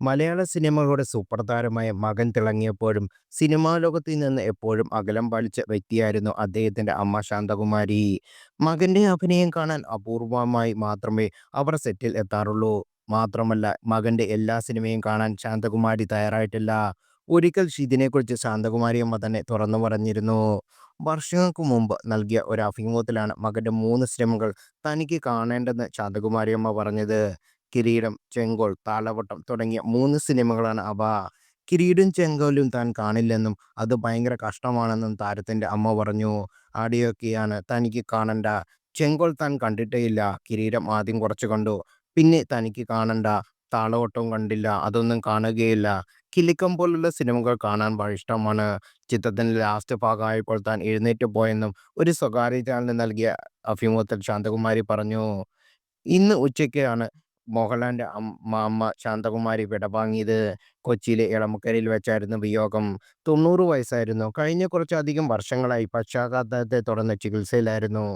മലയാള സിനിമകളുടെ സൂപ്പർ താരമായ മകൻ തിളങ്ങിയപ്പോഴും സിനിമാ ലോകത്തിൽ നിന്ന് എപ്പോഴും അകലം പാലിച്ച വ്യക്തിയായിരുന്നു അദ്ദേഹത്തിന്റെ അമ്മ ശാന്തകുമാരി. മകന്റെ അഭിനയം കാണാൻ അപൂർവമായി മാത്രമേ അവർ സെറ്റിൽ എത്താറുള്ളൂ. മാത്രമല്ല, മകന്റെ എല്ലാ സിനിമയും കാണാൻ ശാന്തകുമാരി തയ്യാറായിട്ടില്ല. ഒരിക്കൽ ഇതിനെക്കുറിച്ച് ശാന്തകുമാരി അമ്മ തന്നെ തുറന്നു പറഞ്ഞിരുന്നു. വർഷങ്ങൾക്ക് മുമ്പ് നൽകിയ ഒരു അഭിമുഖത്തിലാണ് മകന്റെ 3 സിനിമകൾ തനിക്ക് കാണേണ്ടെന്ന് ശാന്തകുമാരി അമ്മ പറഞ്ഞത്. കിരീടം, ചെങ്കോൽ, താളവട്ടം തുടങ്ങിയ 3 സിനിമകളാണ് അവ. കിരീടും ചെങ്കോലും താൻ കാണില്ലെന്നും അത് ഭയങ്കര കഷ്ടമാണെന്നും താരത്തിന്റെ അമ്മ പറഞ്ഞു. "ആടെയൊക്കെയാണ് തനിക്ക് കാണണ്ട. ചെങ്കോൽ താൻ കണ്ടിട്ടേയില്ല. കിരീടം ആദ്യം കുറച്ച് കണ്ടു. പിന്നെ തനിക്ക് കാണണ്ട. താളവട്ടവും കണ്ടില്ല. അതൊന്നും കാണുകയില്ല. കിലുക്കം പോലുള്ള സിനിമകൾ കാണാൻ ഇഷ്ടമാണ്. ചിത്രത്തിന്റെ ലാസ്റ്റ് ഭാഗമായപ്പോൾ താൻ എഴുന്നേറ്റ് പോയെന്നും" ഒരു സ്വകാര്യ ചാനലിന് നൽകിയ അഭിമുഖത്തിൽ ശാന്തകുമാരി പറഞ്ഞു. ഇന്ന് ഉച്ചയ്ക്കാണ് മോഹൻലാലിന്റെ അമ്മ ശാന്തകുമാരി വിടവാങ്ങിയത്. കൊച്ചിയിലെ എളമക്കരയിൽ വെച്ചായിരുന്നു വിയോഗം. 90 വയസ്സായിരുന്നു. കഴിഞ്ഞ കുറച്ചധികം വർഷങ്ങളായി പക്ഷാഘാതത്തെ തുടർന്ന് ചികിത്സയിലായിരുന്നു.